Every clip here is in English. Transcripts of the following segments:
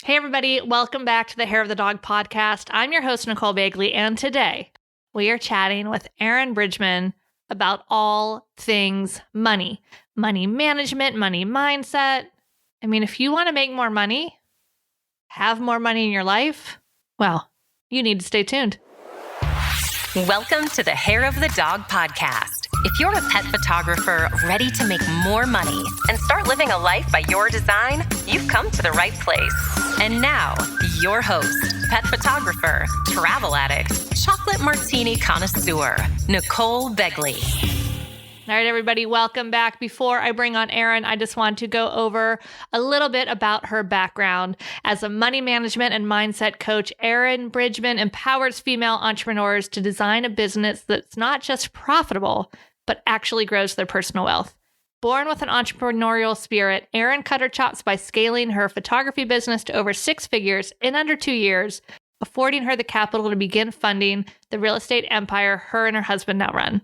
Hey, everybody. Welcome back to the Hair of the Dog podcast. I'm your host, Nicole Begley, and today we are chatting with Erinn Bridgman about all things money, money management, money mindset. I mean, if you want to make more money, have more money in your life, well, you need to stay tuned. Welcome to the Hair of the Dog podcast. If you're a pet photographer ready to make more money and start living a life by your design, you've come to the right place. And now, your host, pet photographer, travel addict, chocolate martini connoisseur, Nicole Begley. All right, everybody, welcome back. Before I bring on Erinn, I just want to go over a little bit about her background. As a money management and mindset coach, Erinn Bridgman empowers female entrepreneurs to design a business that's not just profitable, but actually grows their personal wealth. Born with an entrepreneurial spirit, Erinn cut her chops by scaling her photography business to over 6 figures in under 2 years, affording her the capital to begin funding the real estate empire her and her husband now run.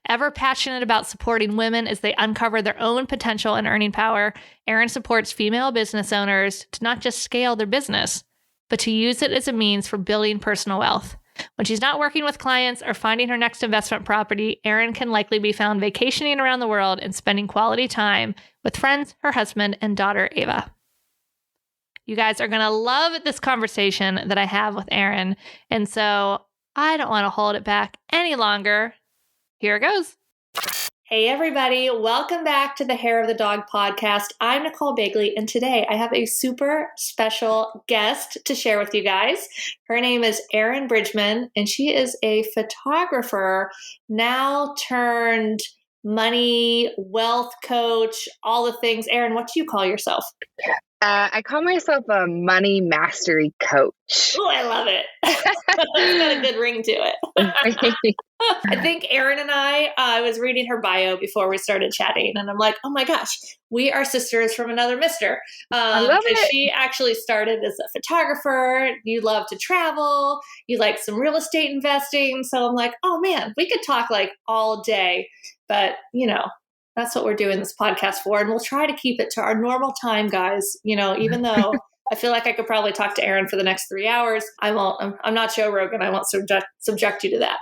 Ever passionate about supporting women as they uncover their own potential and earning power, Erinn supports female business owners to not just scale their business, but to use it as a means for building personal wealth. When she's not working with clients or finding her next investment property, Erinn can likely be found vacationing around the world and spending quality time with friends, her husband, and daughter, Ava. You guys are going to love this conversation that I have with Erinn, and so I don't want to hold it back any longer. Here it goes. Hey, everybody. Welcome back to the Hair of the Dog podcast. I'm Nicole Begley, and today I have a super special guest to share with you guys. Her name is Erinn Bridgman, and she is a photographer now turned money, wealth coach, all the things. Erinn, what do you call yourself? I call myself a money mastery coach. Oh, I love it. It's got a good ring to it. I think Erinn and I was reading her bio before we started chatting, and I'm like, oh my gosh, we are sisters from another mister. I love it. She actually started as a photographer. You love to travel. You like some real estate investing. So I'm like, oh man, we could talk like all day, but you know, that's what we're doing this podcast for. And we'll try to keep it to our normal time, guys. You know, even though I feel like I could probably talk to Erinn for the next 3 hours, I won't. I'm not Joe Rogan. I won't subject you to that.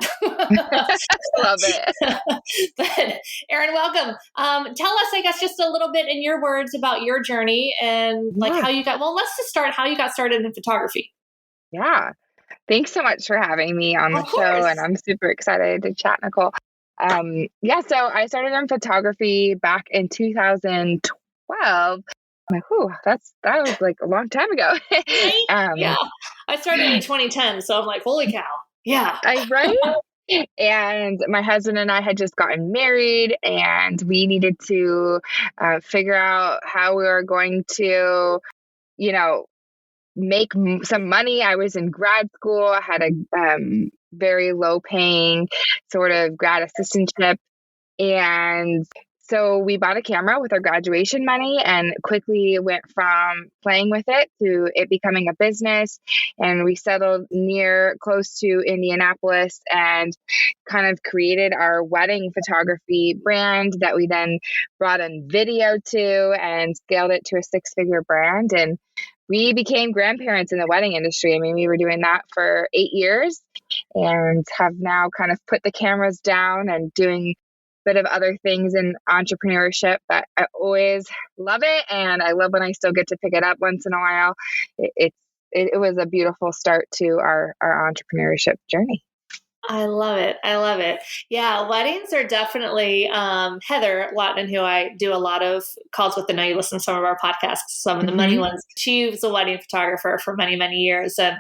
Love it. But Erinn, welcome. Tell us, I guess, just a little bit in your words about your journey and like how you got, well, let's just start how you got started in photography. Yeah. Thanks so much for having me on the show. And I'm super excited to chat, Nicole. So I started in photography back in 2012. I'm like, that was like a long time ago. Right? Yeah. I started in 2010. So I'm like, holy cow. Yeah. Right? And my husband and I had just gotten married, and we needed to figure out how we were going to, make some money. I was in grad school. I had a very low paying sort of grad assistantship. And so we bought a camera with our graduation money and quickly went from playing with it to it becoming a business. And we settled close to Indianapolis and kind of created our wedding photography brand that we then brought in video to and scaled it to a 6-figure brand. And we became grandparents in the wedding industry. I mean, we were doing that for 8 years and have now kind of put the cameras down and doing bit of other things in entrepreneurship, but I always love it. And I love when I still get to pick it up once in a while. It was a beautiful start to our entrepreneurship journey. I love it. I love it. Yeah, weddings are definitely, Heather Lawton, who I do a lot of calls with, I know you listen to some of our podcasts, some of the money ones. She was a wedding photographer for many, many years. And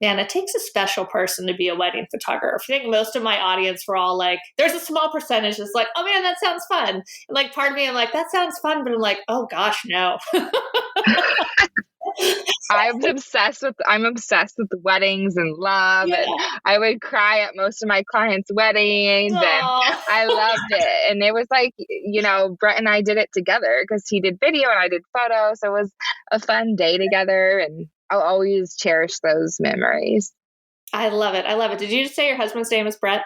man, it takes a special person to be a wedding photographer. I think most of my audience were all like, there's a small percentage that's like, oh man, that sounds fun. And like part of me, I'm like, that sounds fun. But I'm like, oh gosh, no. I'm obsessed with weddings and love. Yeah. And I would cry at most of my clients' weddings. Aww. And I loved it. And it was like, Brett and I did it together because he did video and I did photo. So it was a fun day together. And I'll always cherish those memories. I love it. I love it. Did you just say your husband's name is Brett?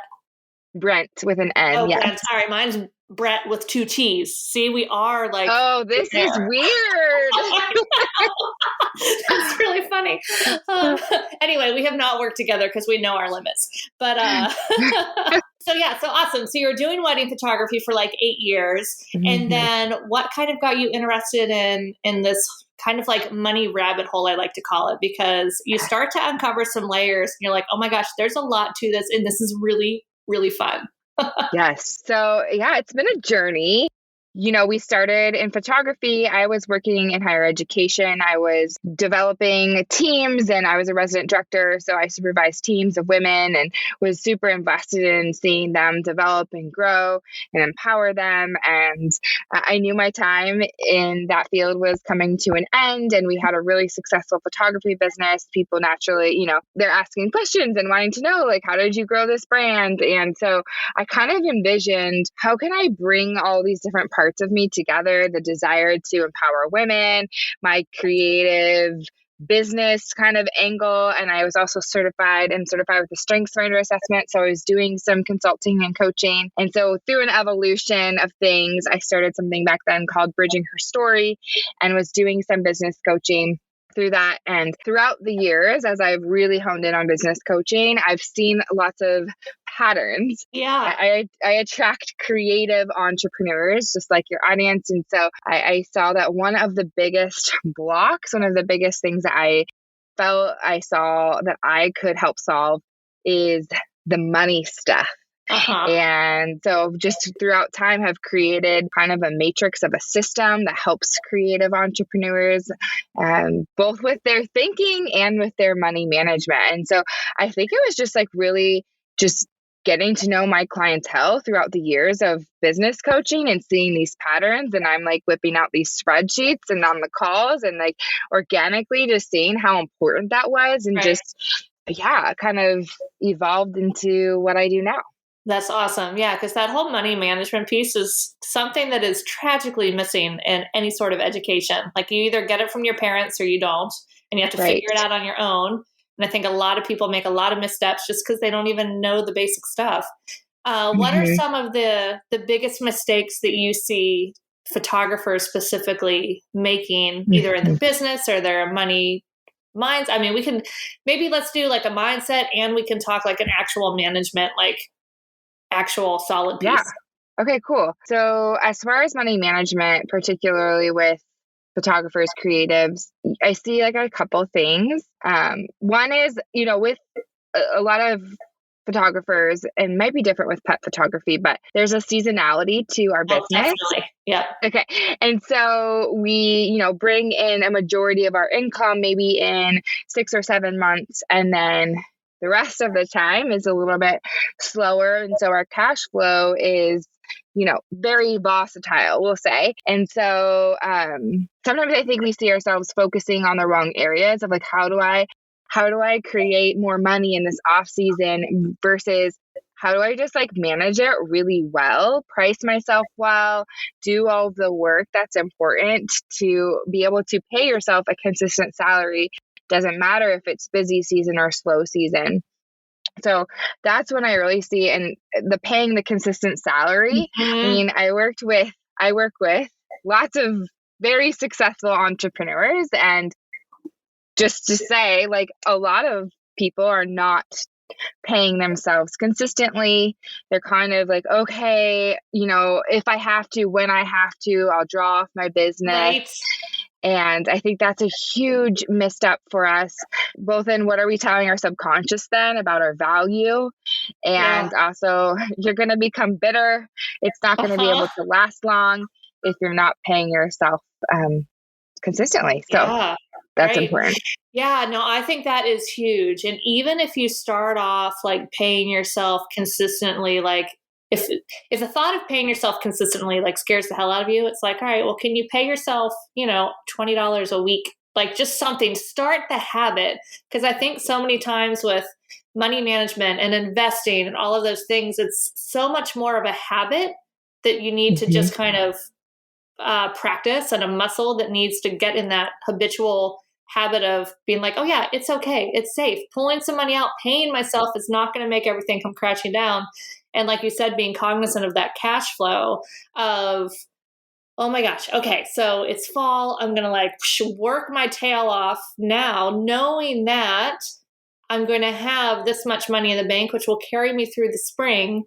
Brent with an N. Oh, yes. Brent. Sorry, mine's Brett with 2 T's. See, we are like. Oh, this is weird. That's really funny. Anyway, we have not worked together because we know our limits. But so awesome. So you were doing wedding photography for like 8 years. And then what kind of got you interested in this kind of like money rabbit hole, I like to call it, because you start to uncover some layers and you're like, oh my gosh, there's a lot to this. And this is really, really fun. Yes. So yeah, it's been a journey. We started in photography. I was working in higher education. I was developing teams and I was a resident director. So I supervised teams of women and was super invested in seeing them develop and grow and empower them. And I knew my time in that field was coming to an end. And we had a really successful photography business. People naturally, they're asking questions and wanting to know, like, how did you grow this brand? And so I kind of envisioned, how can I bring all these different parts of me together, the desire to empower women, my creative business kind of angle. And I was also certified with the StrengthsFinder assessment. So I was doing some consulting and coaching. And so through an evolution of things, I started something back then called Bridging Her Story and was doing some business coaching through that. And throughout the years, as I've really honed in on business coaching, I've seen lots of patterns. Yeah. I attract creative entrepreneurs, just like your audience. And so I saw that one of the biggest blocks, one of the biggest things that I felt I saw that I could help solve is the money stuff. And so just throughout time have created kind of a matrix of a system that helps creative entrepreneurs, both with their thinking and with their money management. And so I think it was just like really just getting to know my clientele throughout the years of business coaching and seeing these patterns. And I'm like whipping out these spreadsheets and on the calls and like organically just seeing how important that was and kind of evolved into what I do now. That's awesome. Yeah, because that whole money management piece is something that is tragically missing in any sort of education. Like you either get it from your parents or you don't, and you have to figure it out on your own. And I think a lot of people make a lot of missteps just because they don't even know the basic stuff. What are some of the biggest mistakes that you see photographers specifically making either in their business or their money minds? I mean, let's do like a mindset and we can talk like an actual management, like actual solid piece. Yeah. Okay, cool. So as far as money management, particularly with photographers, creatives, I see like a couple things. One is, with a lot of photographers, and might be different with pet photography, but there's a seasonality to our business. Definitely. Yeah. Okay. And so we, bring in a majority of our income maybe in 6 or 7 months, and then the rest of the time is a little bit slower. And so our cash flow is, very volatile, we'll say. And so sometimes I think we see ourselves focusing on the wrong areas of like, how do I create more money in this off season versus how do I just like manage it really well, price myself well, do all of the work that's important to be able to pay yourself a consistent salary. Doesn't matter if it's busy season or slow season. So that's when I really see, and paying the consistent salary. I mean, I work with lots of very successful entrepreneurs, and just to say, like, a lot of people are not paying themselves consistently. They're kind of like, okay, if I have to, when I have to, I'll draw off my business. Right. And I think that's a huge misstep for us, both in what are we telling our subconscious then about our value, and also you're going to become bitter. It's not going to be able to last long if you're not paying yourself consistently. So that's important. Yeah, no, I think that is huge. And even if you start off like paying yourself consistently, like if the thought of paying yourself consistently like scares the hell out of you, it's like, all right, well, can you pay yourself, $20 a week? Like just something, start the habit. Because I think so many times with money management and investing and all of those things, it's so much more of a habit that you need to just kind of practice, and a muscle that needs to get in that habitual habit of being like, oh yeah, it's okay. It's safe. Pulling some money out, paying myself is not going to make everything come crashing down. And like you said, being cognizant of that cash flow of oh my gosh, okay, so it's fall. I'm going to like work my tail off now, knowing that I'm going to have this much money in the bank, which will carry me through the spring.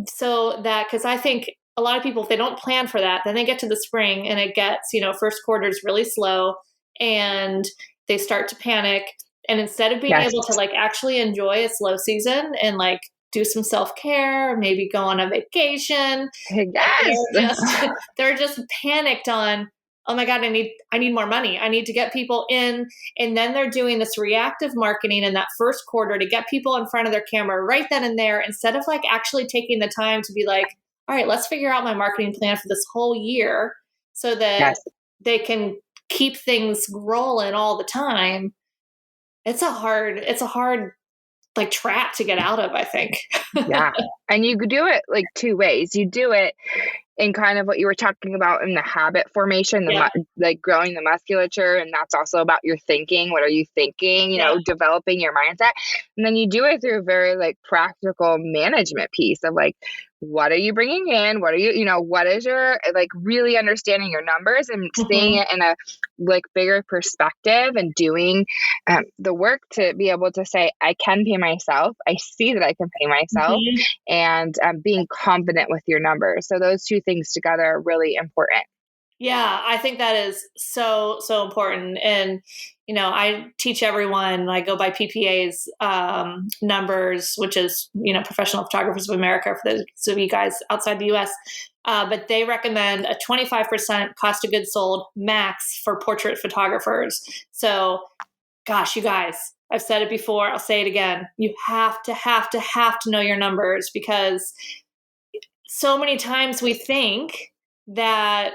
So that, because I think a lot of people, if they don't plan for that, then they get to the spring and it gets, first quarter is really slow and they start to panic. And instead of being Yes. able to like actually enjoy a slow season and like do some self-care, maybe go on a vacation, Yes. they're just panicked on, oh my God, I need more money. I need to get people in. And then they're doing this reactive marketing in that first quarter to get people in front of their camera right then and there, instead of like actually taking the time to be like, all right, let's figure out my marketing plan for this whole year so that Yes. they can keep things rolling all the time. It's a hard like trap to get out of, I think. Yeah. And you could do it like two ways. You do it in kind of what you were talking about in the habit formation, like growing the musculature. And that's also about your thinking. What are you thinking? Developing your mindset. And then you do it through a very like practical management piece of like, what are you bringing in? What are what is your, like really understanding your numbers and seeing it in a like bigger perspective and doing the work to be able to say, I can pay myself. I see that I can pay myself and being confident with your numbers. So those two things together are really important. Yeah, I think that is so, so important. And, I teach everyone, I go by PPA's numbers, which is, Professional Photographers of America, for those of you guys outside the US. But they recommend a 25% cost of goods sold max for portrait photographers. So, gosh, you guys, I've said it before, I'll say it again. You have to know your numbers, because so many times we think that,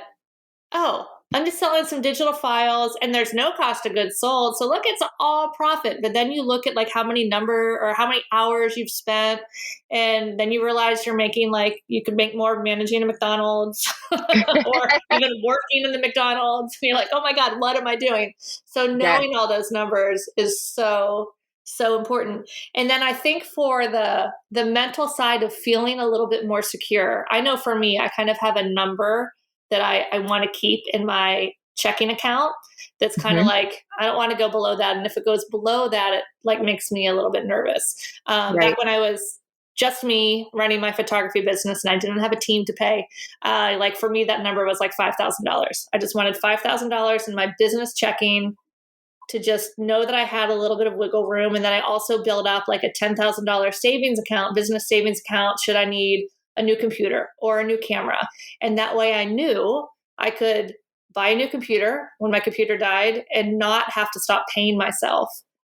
oh, I'm just selling some digital files and there's no cost of goods sold. So look, it's all profit. But then you look at like how many hours you've spent. And then you realize you're making like, you could make more managing a McDonald's or even working in the McDonald's. And you're like, oh my God, what am I doing? So knowing all those numbers is so important. And then I think for the mental side of feeling a little bit more secure, I know for me, I kind of have a number that I want to keep in my checking account. That's kind of like, I don't want to go below that. And if it goes below that, it like makes me a little bit nervous. Back when I was just me running my photography business and I didn't have a team to pay, like for me, that number was like $5,000. I just wanted $5,000 in my business checking to just know that I had a little bit of wiggle room. And then I also build up like a $10,000 savings account, business savings account, should I need a new computer or a new camera. And that way I knew I could buy a new computer when my computer died and not have to stop paying myself,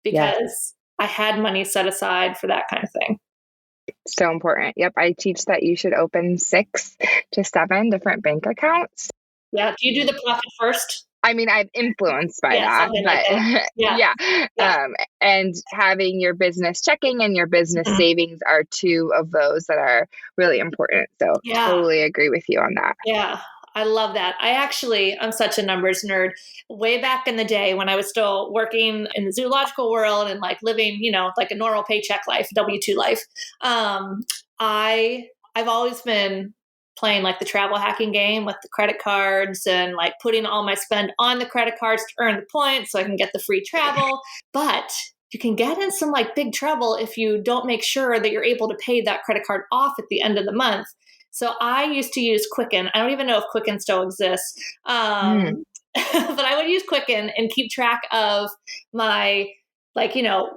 because I had money set aside for that kind of thing. So important. Yep. I teach that you should open 6 to 7 different bank accounts. Yeah. Do you do the profit first? I mean, I'm influenced by that, but and having your business checking and your business savings are 2 of those that are really important. So totally agree with you on that. Yeah. I love that. I'm such a numbers nerd. Way back in the day when I was still working in the zoological world and like living, like a normal paycheck life, W-2 life. I've always been playing like the travel hacking game with the credit cards and like putting all my spend on the credit cards to earn the points so I can get the free travel. But you can get in some like big trouble if you don't make sure that you're able to pay that credit card off at the end of the month. So I used to use Quicken. I don't even know if Quicken still exists. But I would use Quicken and keep track of my, like,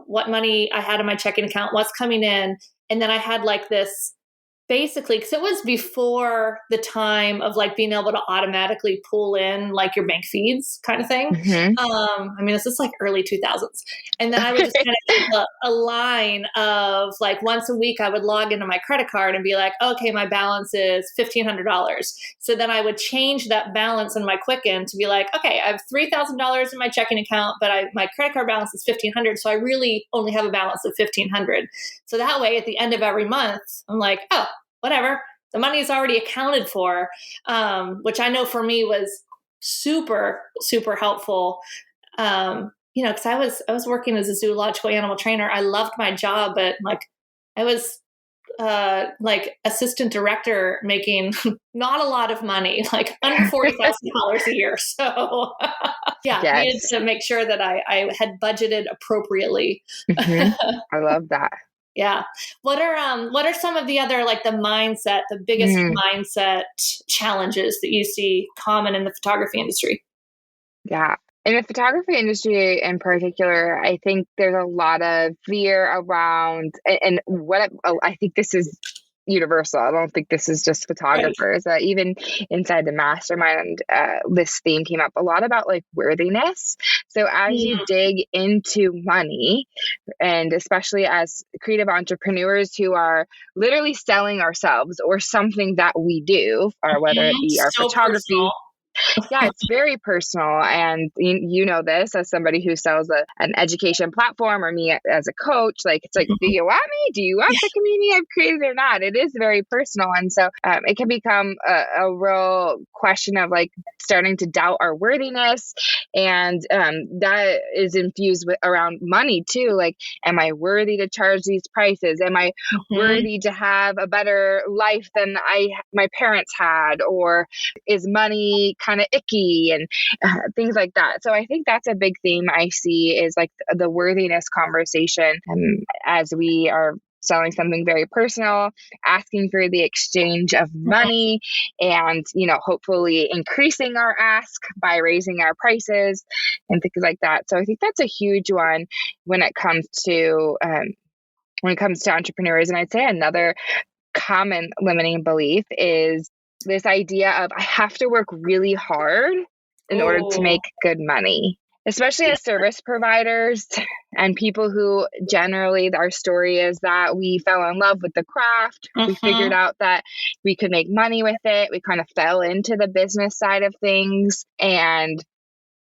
what money I had in my checking account, what's coming in. And then I had like this, basically, because it was before the time of like being able to automatically pull in like your bank feeds kind of thing. I mean, this is like early 2000s. And then I would just kind of keep a line of like once a week I would log into my credit card and be like, okay, my balance is $1,500. So then I would change that balance in my Quicken to be like, okay, I have $3,000 in my checking account, but my credit card balance is $1,500. So I really only have a balance of $1,500. So that way at the end of every month, I'm like, oh, whatever, the money is already accounted for, which I know for me was super, super helpful. Because I was working as a zoological animal trainer. I loved my job, but like I was like assistant director making not a lot of money, like under $40,000 a year. So yeah, needed Yes. to make sure that I had budgeted appropriately. I love that. Yeah. What are some of the other, like the biggest mindset challenges that you see common in the photography industry? Yeah. In the photography industry in particular, I think there's a lot of fear around, and I think this is universal. I don't think this is just Right. photographers. Even inside the mastermind, this theme came up a lot about like worthiness. So as you dig into money, and especially as creative entrepreneurs who are literally selling ourselves or something that we do, or whether it be our So photography. personal. Yeah, it's very personal. And you know this as somebody who sells an education platform, or me as a coach. Like, it's like, do you want me? Do you want the community I've created or not? It is very personal. And so it can become a real question of like starting to doubt our worthiness. And that is infused with around money too. Like, am I worthy to charge these prices? Am I worthy to have a better life than my parents had? Or is money kind of icky and things like that? So I think that's a big theme I see is like the worthiness conversation. As we are selling something very personal, asking for the exchange of money, and, hopefully increasing our ask by raising our prices and things like that. So I think that's a huge one when it comes to entrepreneurs. And I'd say another common limiting belief is this idea of I have to work really hard in order to make good money, especially as service providers and people who generally, our story is that we fell in love with the craft. We figured out that we could make money with it. We kind of fell into the business side of things, and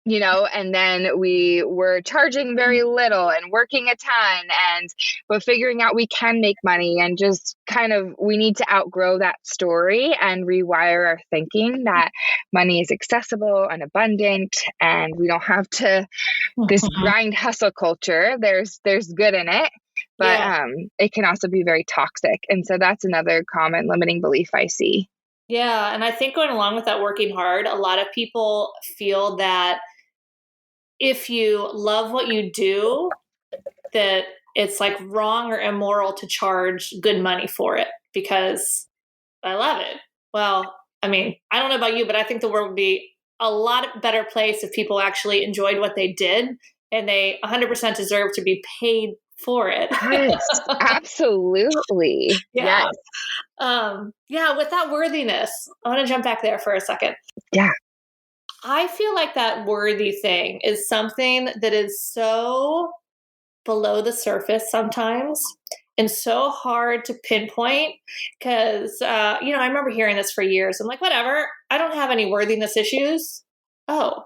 and then we were charging very little and working a ton, but figuring out we can make money, and just kind of, we need to outgrow that story and rewire our thinking that money is accessible and abundant, and we don't have to this grind hustle culture. There's good in it, but it can also be very toxic. And so that's another common limiting belief I see. Yeah. And I think going along with that working hard, a lot of people feel that if you love what you do, that it's like wrong or immoral to charge good money for it because I love it. Well, I mean, I don't know about you, but I think the world would be a lot better place if people actually enjoyed what they did, and they 100% deserve to be paid for it. Yes, absolutely. Yeah. Yes. Yeah, with that worthiness, I want to jump back there for a second. Yeah. I feel like that worthy thing is something that is so below the surface sometimes and so hard to pinpoint because, I remember hearing this for years. I'm like, whatever, I don't have any worthiness issues. Oh,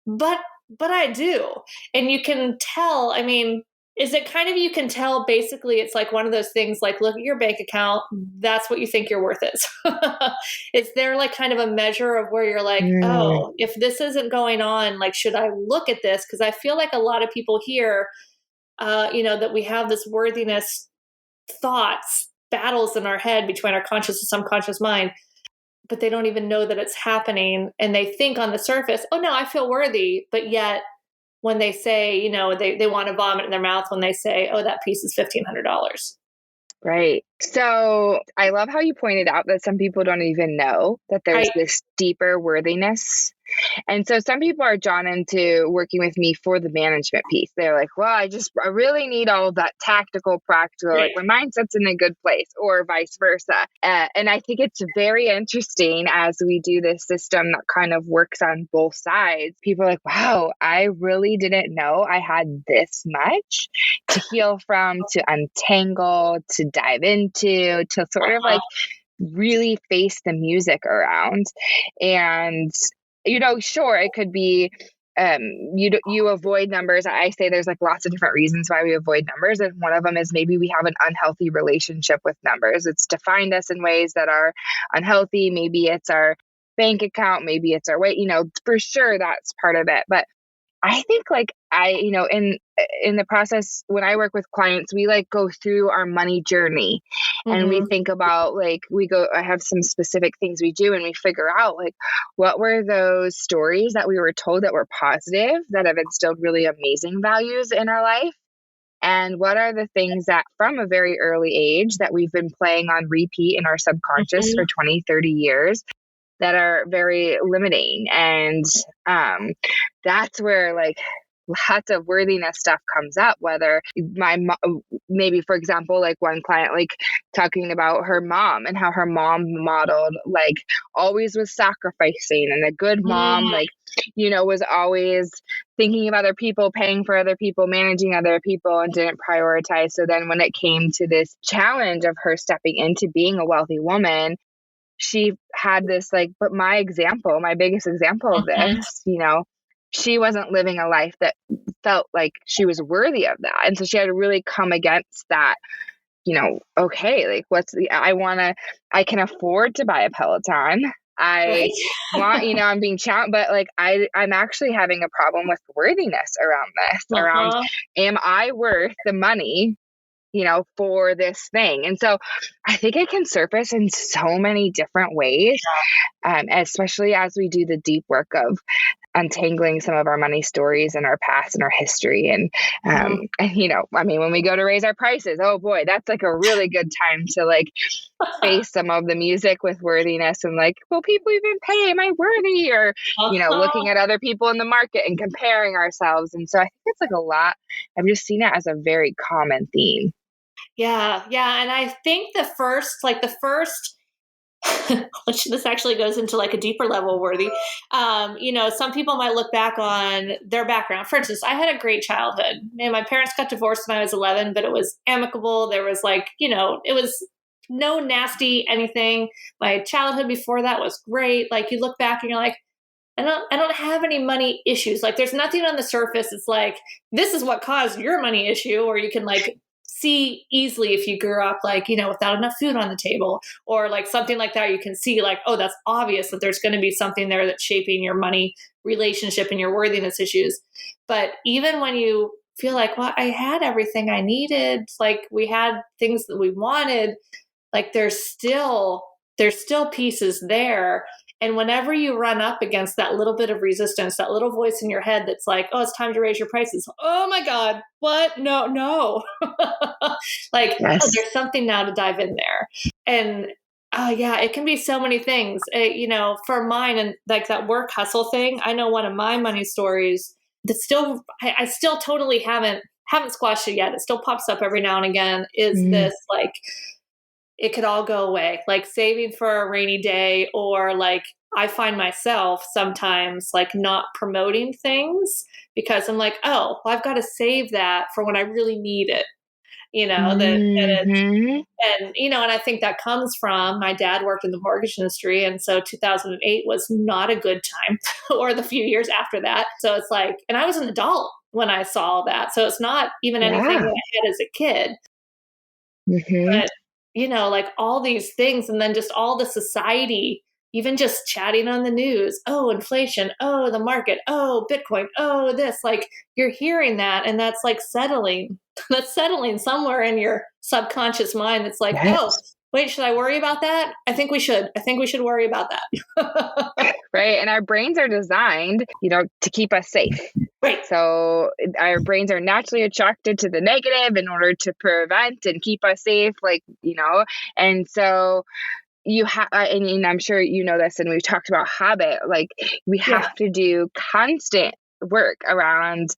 but I do. And you can tell, I mean, is it kind of, you can tell basically it's like one of those things like, look at your bank account. That's what you think your worth is. Is there like kind of a measure of where you're like, oh, if this isn't going on, like, should I look at this? Because I feel like a lot of people here, that we have this worthiness thoughts, battles in our head between our conscious and subconscious mind, but they don't even know that it's happening. And they think on the surface, oh no, I feel worthy. But yet when they say, they want to vomit in their mouth when they say, oh, that piece is $1,500. Right. So I love how you pointed out that some people don't even know that there's this deeper worthiness. And so some people are drawn into working with me for the management piece. They're like, well, I really need all of that tactical, practical, like my mindset's in a good place, or vice versa. And I think it's very interesting as we do this system that kind of works on both sides. People are like, wow, I really didn't know I had this much to heal from, to untangle, to dive into, to sort of like really face the music around. And sure, it could be you avoid numbers. I say there's like lots of different reasons why we avoid numbers, and one of them is maybe we have an unhealthy relationship with numbers. It's defined us in ways that are unhealthy. Maybe it's our bank account, maybe it's our weight. For sure that's part of it. But I think like in in the process, when I work with clients, we like go through our money journey and we think about like, I have some specific things we do and we figure out like, what were those stories that we were told that were positive, that have instilled really amazing values in our life? And what are the things that from a very early age that we've been playing on repeat in our subconscious for 20, 30 years that are very limiting? And that's where like lots of worthiness stuff comes up, whether maybe, for example, like one client, like talking about her mom and how her mom modeled, like always was sacrificing, and a good mom, like, you know, was always thinking of other people, paying for other people, managing other people, and didn't prioritize. So then when it came to this challenge of her stepping into being a wealthy woman, she had this like, but my biggest example of this, you know, she wasn't living a life that felt like she was worthy of that. And so she had to really come against that, you know, okay, like I can afford to buy a Peloton. I want, you know, I'm being challenged, but like, I'm actually having a problem with worthiness around this, around, am I worth the money, you know, for this thing? And so I think it can surface in so many different ways, especially as we do the deep work of untangling some of our money stories and our past and our history. And, you know, I mean, when we go to raise our prices, oh boy, that's like a really good time to like face some of the music with worthiness and like, will people even pay? Am I worthy? Or, you know, looking at other people in the market and comparing ourselves. And so I think it's like a lot. I've just seen it as a very common theme. Yeah. Yeah. And I think the first this actually goes into like a deeper level worthy. You know, some people might look back on their background. For instance, I had a great childhood, and my parents got divorced when I was 11, but it was amicable. There was like, you know, it was no nasty anything. My childhood before that was great. Like you look back and you're like, I don't have any money issues. Like there's nothing on the surface. It's like, this is what caused your money issue. Or you can like see easily if you grew up like, you know, without enough food on the table or like something like that, you can see like, oh, that's obvious that there's going to be something there that's shaping your money relationship and your worthiness issues. But even when you feel like, well, I had everything I needed, like we had things that we wanted, like there's still pieces there. And whenever you run up against that little bit of resistance, that little voice in your head that's like, oh, it's time to raise your prices. Oh my God, what? No. Like, oh, there's something now to dive in there. And yeah, it can be so many things. You know, for mine and like that work hustle thing, I know one of my money stories that still, I still totally haven't squashed it yet. It still pops up every now and again is this like, it could all go away, like saving for a rainy day, or like I find myself sometimes like not promoting things because I'm like, oh, well, I've got to save that for when I really need it, you know, and, you know, and I think that comes from my dad worked in the mortgage industry. And so 2008 was not a good time or the few years after that. So it's like, and I was an adult when I saw that. So it's not even anything that I had as a kid. But you know, like all these things, and then just all the society, even just chatting on the news, oh, inflation, oh, the market, oh, Bitcoin, oh, this, like you're hearing that. And that's like settling somewhere in your subconscious mind. It's like, oh, wait, should I worry about that? I think we should worry about that. Right. And our brains are designed, you know, to keep us safe. Right. So our brains are naturally attracted to the negative in order to prevent and keep us safe, like, you know, and so you have, and I'm sure you know this, and we've talked about habit, like we have to do constant work around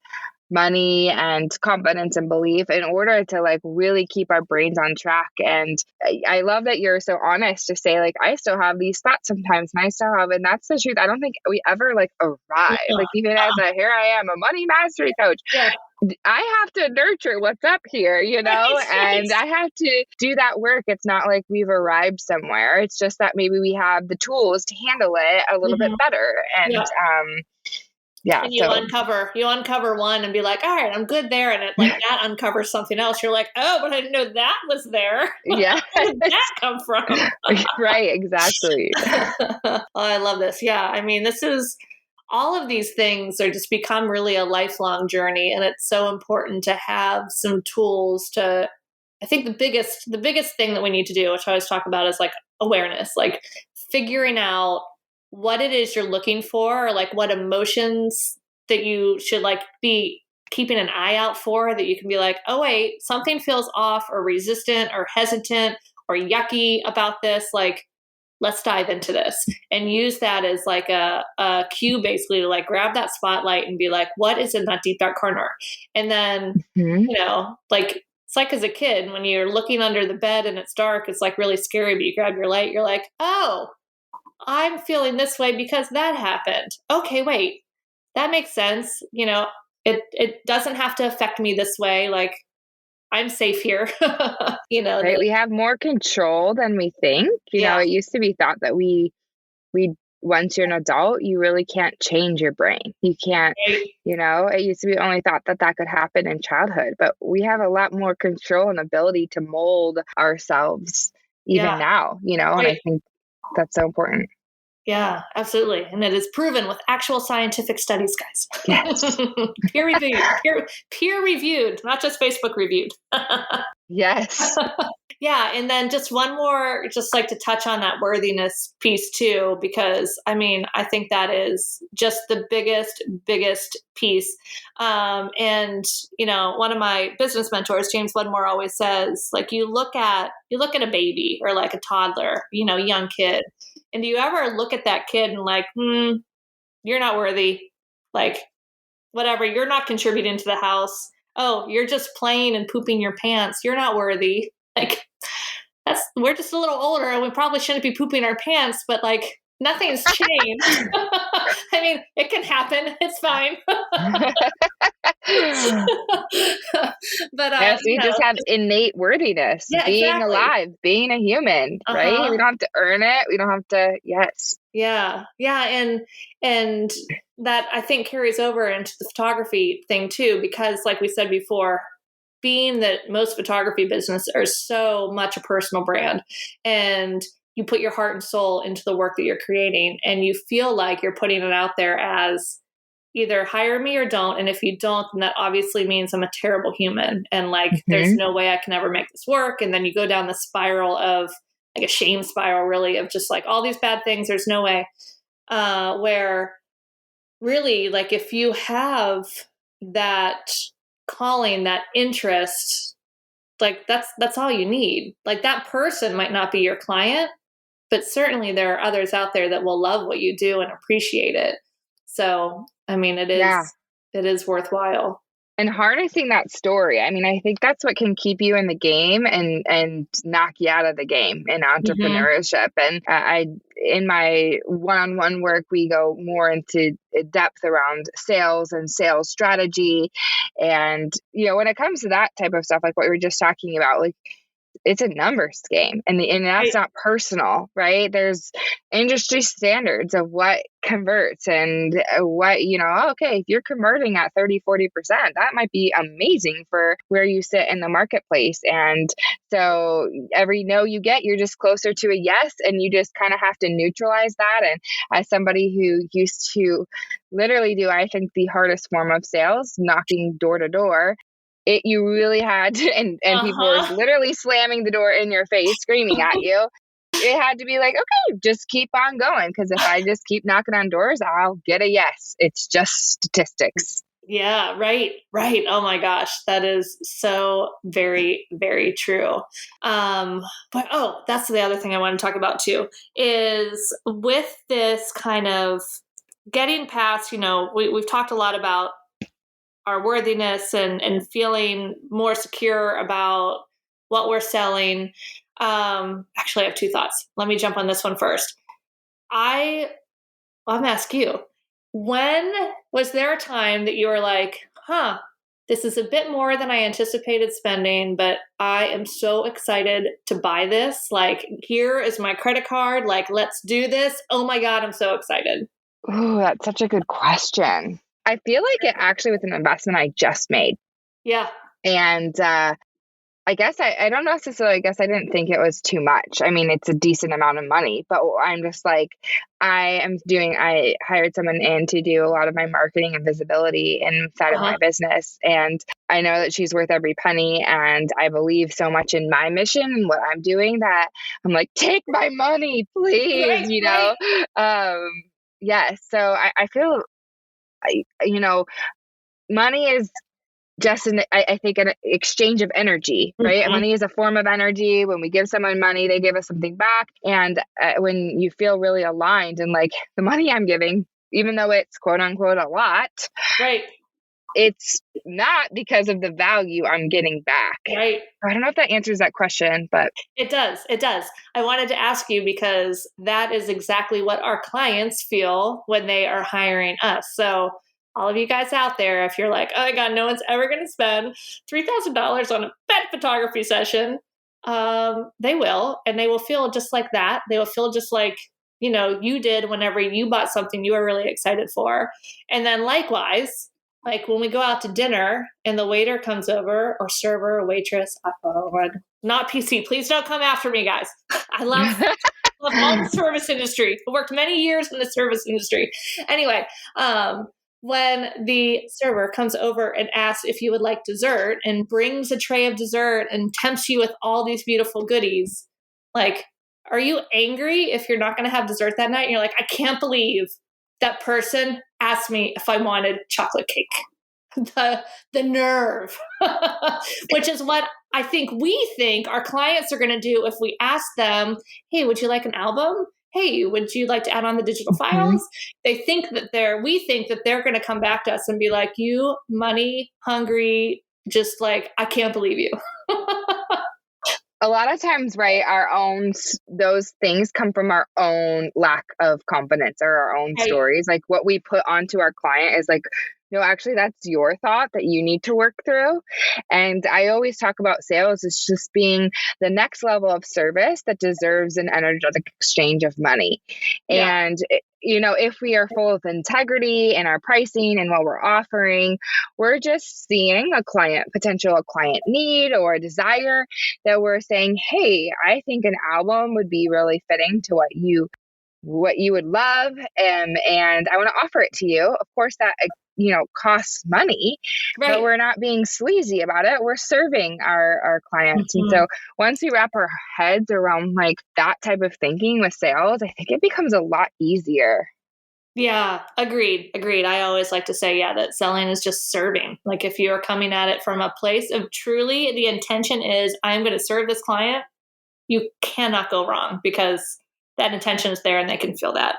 money and confidence and belief in order to like really keep our brains on track. And I love that you're so honest to say like, I still have these thoughts sometimes and I still have, and that's the truth. I don't think we ever like arrive. Like even as here I am, a money mastery coach. I have to nurture what's up here, you know, and I have to do that work. It's not like we've arrived somewhere. It's just that maybe we have the tools to handle it a little bit better. And, and you uncover one and be like, all right, I'm good there. And it like that uncovers something else. You're like, oh, but I didn't know that was there. Yeah. Where did that come from? Right. Exactly. Oh, I love this. Yeah. I mean, this is all of these things are just become really a lifelong journey. And it's so important to have some tools to, I think the biggest thing that we need to do, which I always talk about, is like awareness, like figuring out what it is you're looking for, or like what emotions that you should like be keeping an eye out for, that you can be like, oh wait, something feels off or resistant or hesitant or yucky about this. Like, let's dive into this, and use that as like a cue, basically, to like grab that spotlight and be like, what is in that deep dark corner? And then, like, it's like as a kid, when you're looking under the bed and it's dark, it's like really scary, but you grab your light, you're like, oh, I'm feeling this way because that happened. Okay, wait, that makes sense. It doesn't have to affect me this way. Like, I'm safe here. Right. We have more control than we think. It used to be thought that we once you're an adult, you really can't change your brain. You can't, it used to be only thought that could happen in childhood, but we have a lot more control and ability to mold ourselves even now, and I think that's so important. Yeah, absolutely. And it is proven with actual scientific studies, guys. Yes. peer reviewed, not just Facebook reviewed. Yes. Yeah. And then just one more, just like to touch on that worthiness piece too, because I think that is just the biggest piece. And one of my business mentors, James Wedmore, always says, like, you look at a baby or like a toddler, young kid. And do you ever look at that kid and like, you're not worthy, like, whatever, you're not contributing to the house. Oh, you're just playing and pooping your pants. You're not worthy. Like, we're just a little older and we probably shouldn't be pooping our pants, but like, nothing's changed. It can happen. It's fine. But yes, we just have innate worthiness, being alive, being a human, right? We don't have to earn it. We don't have to. Yes. Yeah. And that, I think, carries over into the photography thing too, because like we said before, being that most photography business are so much a personal brand, and you put your heart and soul into the work that you're creating, and you feel like you're putting it out there as either hire me or don't. And if you don't, then that obviously means I'm a terrible human. And like, there's no way I can ever make this work. And then you go down the spiral of like a shame spiral, really, of just like all these bad things. There's no way, where really, like, if you have that calling, that interest, like that's all you need. Like, that person might not be your client, but certainly there are others out there that will love what you do and appreciate it. So, it is worthwhile. And harnessing that story. I think that's what can keep you in the game and knock you out of the game in entrepreneurship. And in my one-on-one work, we go more into depth around sales and sales strategy. And, when it comes to that type of stuff, like what we were just talking about, like, it's a numbers game, and that's not personal, right? There's industry standards of what converts and what, okay, if you're converting at 30, 40%, that might be amazing for where you sit in the marketplace. And so every no you get, you're just closer to a yes, and you just kind of have to neutralize that. And as somebody who used to literally do, I think, the hardest form of sales, knocking door to door, you really had to, and people were literally slamming the door in your face, screaming at you. It had to be like, okay, just keep on going. Because if I just keep knocking on doors, I'll get a yes. It's just statistics. Yeah, right. Oh my gosh, that is so very, very true. But that's the other thing I want to talk about too, is with this kind of getting past, we've talked a lot about our worthiness and feeling more secure about what we're selling. Actually, I have two thoughts. Let me jump on this one first. I'm going to ask you, when was there a time that you were like, this is a bit more than I anticipated spending, but I am so excited to buy this. Like, here is my credit card. Like, let's do this. Oh my God, I'm so excited. Oh, that's such a good question. I feel like it actually was an investment I just made. Yeah. And I guess I don't necessarily, I guess I didn't think it was too much. I mean, it's a decent amount of money, but I'm just like, I hired someone in to do a lot of my marketing and visibility inside of my business. And I know that she's worth every penny. And I believe so much in my mission and what I'm doing that I'm like, take my money, please, Right, you know? Yes. So I feel, money is just I think an exchange of energy, right? Mm-hmm. Money is a form of energy. When we give someone money, they give us something back. And when you feel really aligned and like the money I'm giving, even though it's quote unquote a lot, Right. it's not because of the value I'm getting back. Right. I don't know if that answers that question, but it does. It does. I wanted to ask you because that is exactly what our clients feel when they are hiring us. So all of you guys out there, if you're like, oh my God, no one's ever going to spend $3,000 on a pet photography session, they will. And they will feel just like that. They will feel just like, you did whenever you bought something you were really excited for. And then likewise, like when we go out to dinner and the waiter comes over, or server, or waitress, not PC, please don't come after me, guys. I love all the service industry. I worked many years in the service industry. Anyway, when the server comes over and asks if you would like dessert and brings a tray of dessert and tempts you with all these beautiful goodies, like, are you angry if you're not going to have dessert that night? And you're like, I can't believe that person asked me if I wanted chocolate cake. The nerve, which is what I think we think our clients are going to do if we ask them, hey, would you like an album? Hey, would you like to add on the digital files? We think that they're going to come back to us and be like, you money hungry, just like, I can't believe you. A lot of times, right, those things come from our own lack of confidence or our own stories. Like what we put onto our client is like, no, actually, that's your thought that you need to work through. And I always talk about sales as just being the next level of service that deserves an energetic exchange of money. Yeah. And, if we are full of integrity in our pricing and what we're offering, we're just seeing a client need or a desire that we're saying, hey, I think an album would be really fitting to what you would love. And I want to offer it to you. Of course, that costs money, right, but we're not being sleazy about it. We're serving our clients. And so once we wrap our heads around like that type of thinking with sales, I think it becomes a lot easier. Yeah, agreed. I always like to say, that selling is just serving. Like if you're coming at it from a place of truly the intention is, I'm going to serve this client, you cannot go wrong because that intention is there and they can feel that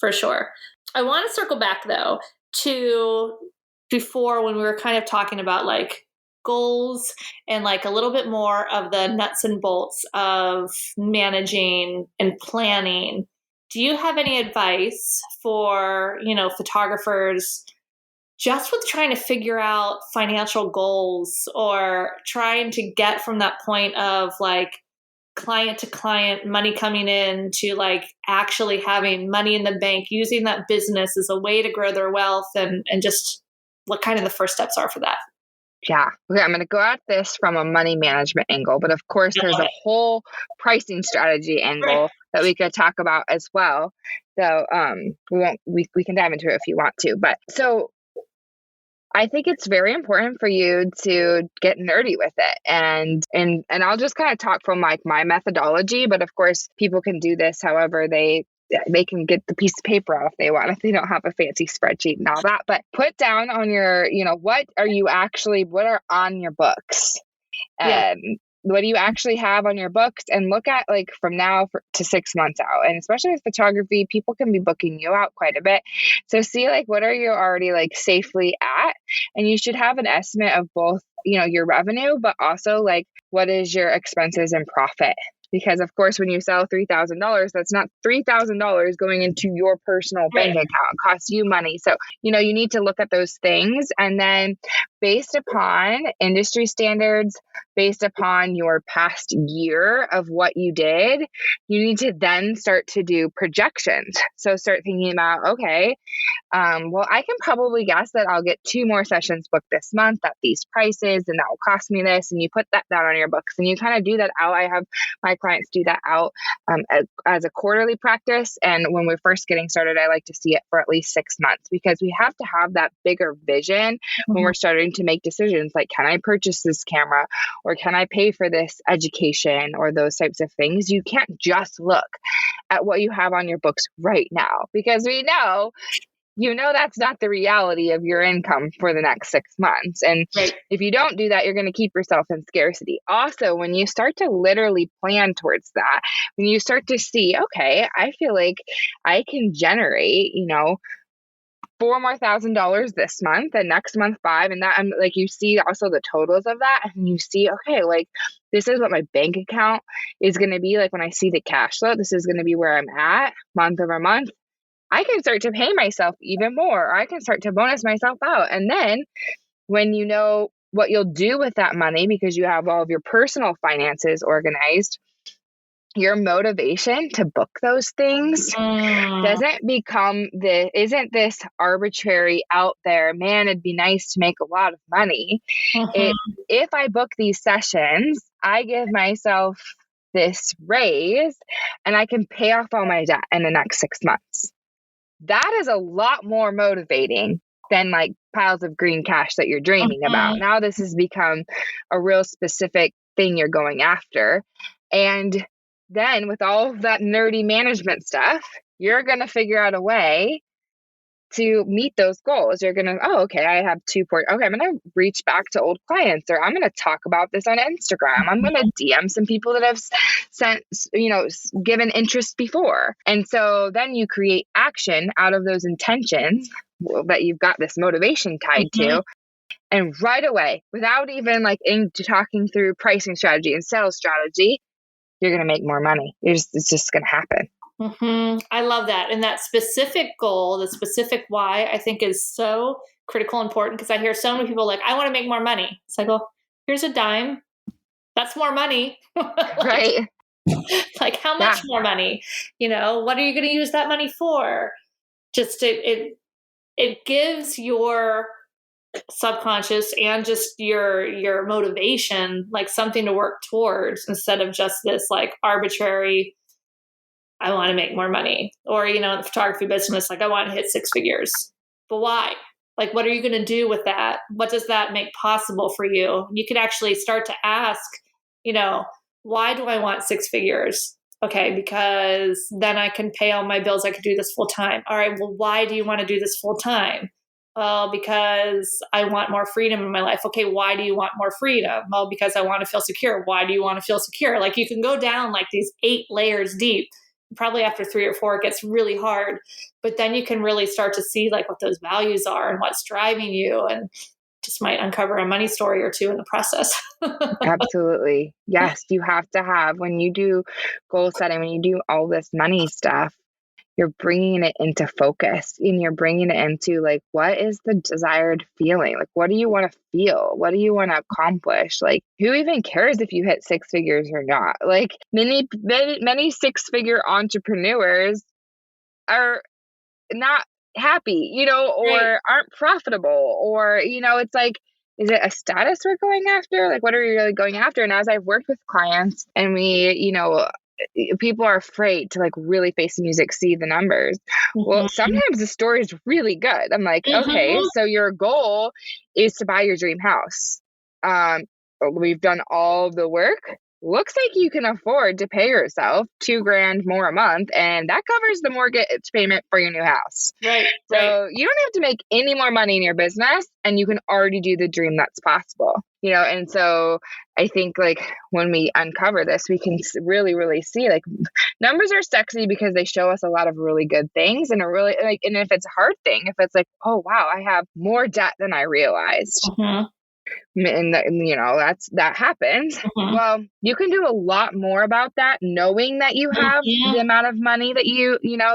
for sure. I want to circle back though to before when we were kind of talking about like goals and like a little bit more of the nuts and bolts of managing and planning. Do you have any advice for, photographers just with trying to figure out financial goals or trying to get from that point of like client to client, money coming in to like actually having money in the bank, using that business as a way to grow their wealth and just what kind of the first steps are for that? Yeah. Okay. I'm going to go at this from a money management angle, but of course there's a whole pricing strategy angle that we could talk about as well. So, we can dive into it if you want to, but so I think it's very important for you to get nerdy with it. And I'll just kind of talk from like my methodology, but of course people can do this however they can get the piece of paper out if they want, if they don't have a fancy spreadsheet and all that. But put down on your, what are on your books? What do you actually have on your books? And look at like from now to 6 months out. And especially with photography, people can be booking you out quite a bit. So see like what are you already like safely at? And you should have an estimate of both, your revenue, but also like what is your expenses and profit? Because of course, when you sell $3,000, that's not $3,000 going into your personal bank account. It costs you money. So, you need to look at those things and then based upon industry standards, based upon your past year of what you did, you need to then start to do projections. So start thinking about, okay, well, I can probably guess that I'll get 2 more sessions booked this month at these prices, and that will cost me this. And you put that down on your books, and you kind of do that out. I have my clients do that out as a quarterly practice. And when we're first getting started, I like to see it for at least 6 months, because we have to have that bigger vision when we're starting to make decisions like, can I purchase this camera, or can I pay for this education, or those types of things. You can't just look at what you have on your books right now, because we know that's not the reality of your income for the next 6 months. And if you don't do that, you're going to keep yourself in scarcity. Also, when you start to literally plan towards that, when you start to see, okay, I feel like I can generate, $4 more thousand this month, and next month 5, and that, I'm like, you see also the totals of that, and you see, okay, like, this is what my bank account is going to be like when I see the cash flow. This is going to be where I'm at month over month. I can start to pay myself even more, or I can start to bonus myself out. And then when you know what you'll do with that money, because you have all of your personal finances organized, your motivation to book those things isn't this arbitrary out there, man, it'd be nice to make a lot of money. If I book these sessions, I give myself this raise, and I can pay off all my debt in the next 6 months. That is a lot more motivating than like piles of green cash that you're dreaming about. Now this has become a real specific thing you're going after. And then with all of that nerdy management stuff, you're going to figure out a way to meet those goals. You're going to, okay, I have 2 okay, I'm going to reach back to old clients, or I'm going to talk about this on Instagram. I'm going to DM some people that have sent, given interest before. And so then you create action out of those intentions that you've got this motivation tied to. And right away, without even talking through pricing strategy and sales strategy, you're going to make more money. It's just going to happen. I love that. And that specific goal, the specific why, I think is so critical and important, because I hear so many people like, I want to make more money. It's like, well, here's a dime. That's more money. Right. Like, how much more money? What are you going to use that money for? Just it gives your subconscious and just your motivation like something to work towards, instead of just this like arbitrary, I want to make more money, or, in the photography business, like, I want to hit 6 figures. But why? Like, what are you going to do with that? What does that make possible for you? You could actually start to ask, why do I want 6 figures? Okay, because then I can pay all my bills. I could do this full time. All right, well, why do you want to do this full time? Well, because I want more freedom in my life. Okay, why do you want more freedom? Well, because I want to feel secure. Why do you want to feel secure? Like, you can go down like these 8 layers deep. Probably after 3 or 4, it gets really hard. But then you can really start to see like what those values are and what's driving you, and just might uncover a money story or 2 in the process. Absolutely. Yes, you have to have, when you do goal setting, when you do all this money stuff, you're bringing it into focus, and you're bringing it into like, what is the desired feeling? Like, what do you want to feel? What do you want to accomplish? Like, who even cares if you hit 6 figures or not? Like, many 6-figure entrepreneurs are not happy, or aren't profitable, or, it's like, is it a status we're going after? Like, what are we really going after? And as I've worked with clients, and we, people are afraid to like really face the music, see the numbers. Well, sometimes the story is really good. I'm like, okay, so your goal is to buy your dream house. We've done all the work. Looks like you can afford to pay yourself $2,000 more a month, and that covers the mortgage payment for your new house. Right. So you don't have to make any more money in your business, and you can already do the dream that's possible. And so I think like when we uncover this, we can really, really see like numbers are sexy because they show us a lot of really good things, and really like, and if it's a hard thing, if it's like, oh wow, I have more debt than I realized. that happens. Mhm. Well, you can do a lot more about that knowing that you have the amount of money that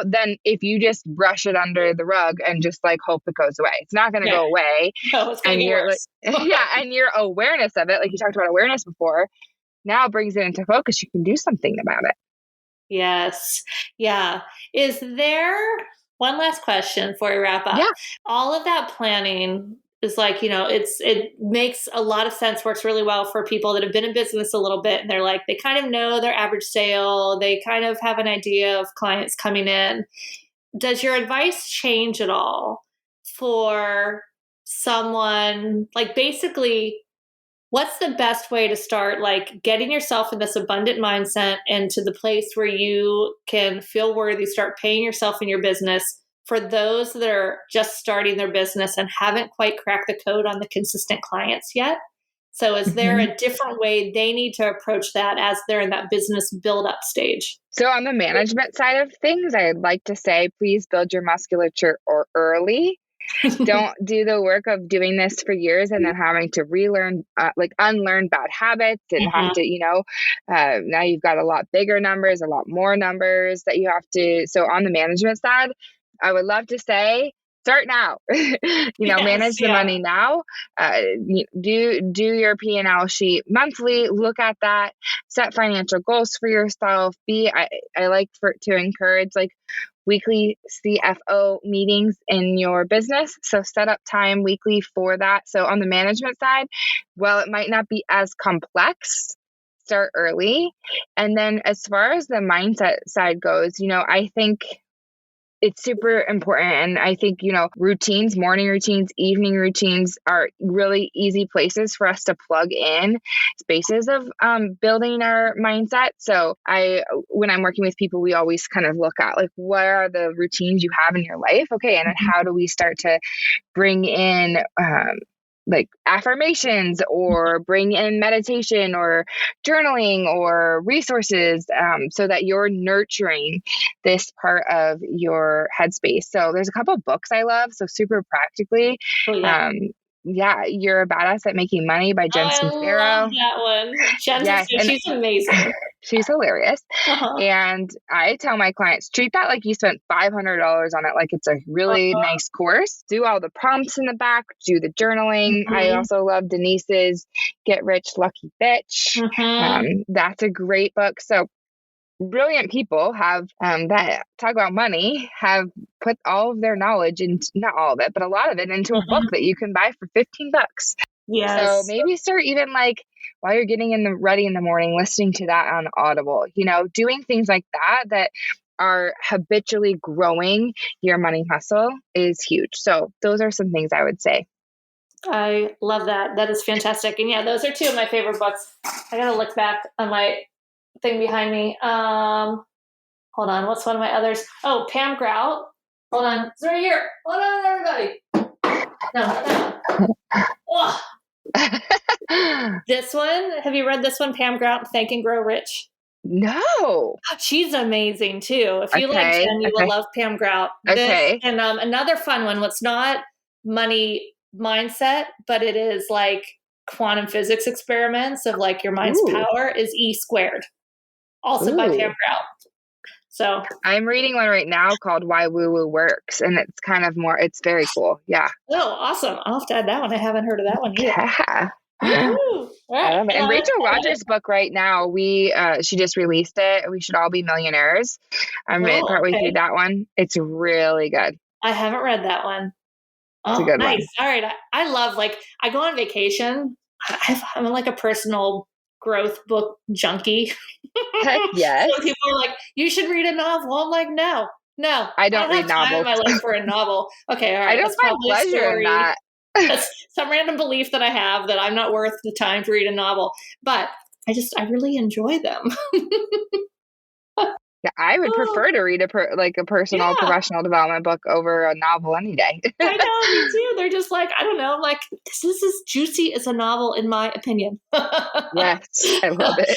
than if you just brush it under the rug and just like hope it goes away. It's not going to Yeah. go away. No, it's going And to get you're like, worse. yeah, and your awareness of it, like you talked about awareness before, now brings it into focus. You can do something about it. Yes. Yeah. Is there one last question before we wrap up? Yeah. All of that planning is like, it makes a lot of sense, works really well for people that have been in business a little bit. And they're like, they kind of know their average sale. They kind of have an idea of clients coming in. Does your advice change at all for someone, like basically, what's the best way to start like getting yourself in this abundant mindset and to the place where you can feel worthy, start paying yourself in your business for those that are just starting their business and haven't quite cracked the code on the consistent clients yet? So is there a different way they need to approach that as they're in that business build up stage? So on the management side of things, I'd like to say, please build your musculature early. Don't do the work of doing this for years and then having to relearn, unlearn bad habits and have to, now you've got a lot bigger numbers, a lot more numbers that you have to. So on the management side, I would love to say, start now, manage the money now, do your P&L sheet monthly, look at that, set financial goals for yourself. I like to encourage like weekly CFO meetings in your business. So set up time weekly for that. So on the management side, well, it might not be as complex. Start early. And then as far as the mindset side goes, I think it's super important. And I think, routines, morning routines, evening routines are really easy places for us to plug in spaces of building our mindset. So when I'm working with people, we always kind of look at like, what are the routines you have in your life? Okay. And then how do we start to bring in, like affirmations or bring in meditation or journaling or resources so that you're nurturing this part of your headspace. So there's a couple of books I love. So super practically, You're a Badass at Making Money by Jen Sincero. I love that one. Jen Sincero, she's amazing. She's hilarious. And I tell my clients, treat that like you spent $500 on it, like it's a really nice course. Do all the prompts in the back, do the journaling. I also love Denise's Get Rich Lucky Bitch. That's a great book. So brilliant people have that talk about money have put all of their knowledge into, not all of it, but a lot of it into a book that you can buy for $15. Yes. So maybe start even like while you're getting ready in the morning, listening to that on Audible, doing things like that are habitually growing your money hustle is huge. So those are some things I would say. I love that. That is fantastic. And yeah, those are two of my favorite books. I got to look back on my thing behind me. Hold on. What's one of my others? Oh, Pam Grout. Hold on. It's right here. Hold on, everybody. No, not that one. Oh. This one, have you read this one, Pam Grout, Think and Grow Rich? No. She's amazing too. If you like Jen, you will love Pam Grout. And another fun one, what's not money mindset, but it is like quantum physics experiments of like your mind's power, is E Squared. Also by Pam Grout. So I'm reading one right now called Why Woo Woo Works, and it's kind of more, it's very cool. Yeah. Oh, awesome. I'll have to add that one. I haven't heard of that one either. Yeah. Right. And Rachel Rodgers' book right now, she just released it. We Should All Be Millionaires. I'm partway through that one. It's really good. I haven't read that one. It's a good nice. one. All right. I love, like, I go on vacation. I'm like a personal growth book junkie. Heck yes. So people are like, you should read a novel. I'm like, no. I don't read novels. I don't have time in my life for a novel. Okay, all right. I don't find pleasure in that. That's some random belief that I have that I'm not worth the time to read a novel. But I really enjoy them. Yeah, I would prefer to read a personal professional development book over a novel any day. I know, me too. They're just like, I don't know, like this is as juicy as a novel, in my opinion. Yes, I love it.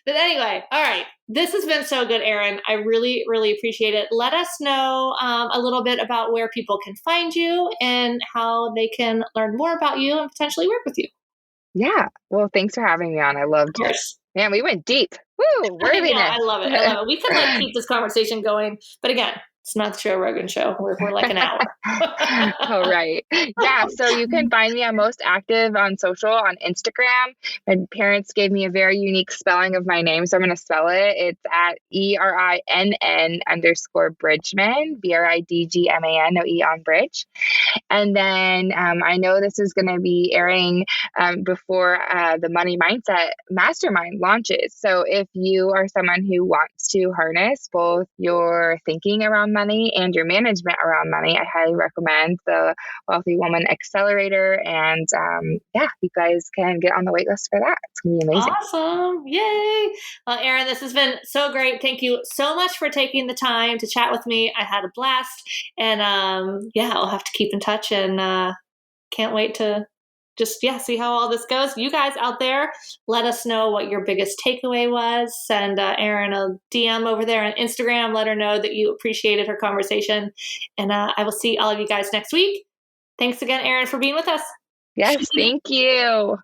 But anyway, all right. This has been so good, Erinn. I really, really appreciate it. Let us know a little bit about where people can find you and how they can learn more about you and potentially work with you. Yeah. Well, thanks for having me on. I loved it. Man, we went deep. Woo, worthiness. I love it. I love it. We could keep this conversation going, but again, it's not the Joe Rogan show. We're like an hour. Oh, right. Yeah. So you can find me. I'm most active on social on Instagram. My parents gave me a very unique spelling of my name, so I'm going to spell it. It's at ERINN_Bridgman, BRIDGMAN, no E on bridge. And then I know this is going to be airing before the Money Mindset Mastermind launches. So if you are someone who wants to harness both your thinking around money and your management around money, I highly recommend the Wealthy Woman Accelerator. And you guys can get on the wait list for that. It's going to be amazing. Awesome. Yay. Well, Erinn, this has been so great. Thank you so much for taking the time to chat with me. I had a blast. And I'll have to keep in touch and can't wait to just see how all this goes. You guys out there, let us know what your biggest takeaway was. Send Erinn a DM over there on Instagram. Let her know that you appreciated her conversation. And I will see all of you guys next week. Thanks again, Erinn, for being with us. Yes, thank you.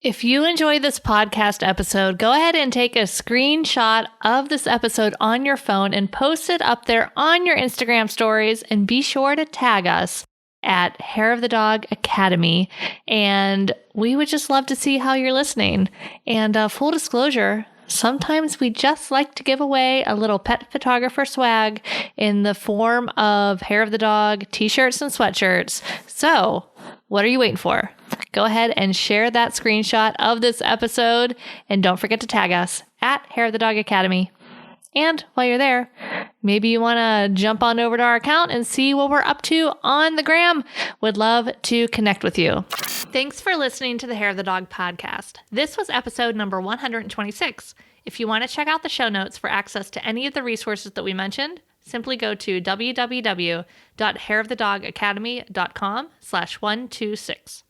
If you enjoyed this podcast episode, go ahead and take a screenshot of this episode on your phone and post it up there on your Instagram stories, and be sure to tag us at Hair of the Dog Academy. And we would just love to see how you're listening. And full disclosure, sometimes we just like to give away a little pet photographer swag in the form of Hair of the Dog t-shirts and sweatshirts. So what are you waiting for? Go ahead and share that screenshot of this episode. And don't forget to tag us at Hair of the Dog Academy. And while you're there, maybe you want to jump on over to our account and see what we're up to on the gram. Would love to connect with you. Thanks for listening to the Hair of the Dog podcast. This was episode number 126. If you want to check out the show notes for access to any of the resources that we mentioned, simply go to www.hairofthedogacademy.com/126.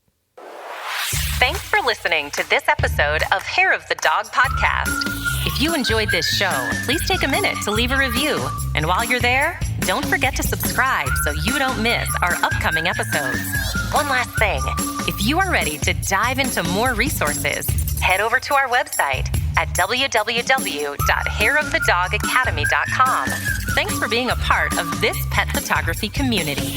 Thanks for listening to this episode of Hair of the Dog podcast. If you enjoyed this show, please take a minute to leave a review. And while you're there, don't forget to subscribe so you don't miss our upcoming episodes. One last thing, if you are ready to dive into more resources, head over to our website at www.hairofthedogacademy.com. Thanks for being a part of this pet photography community.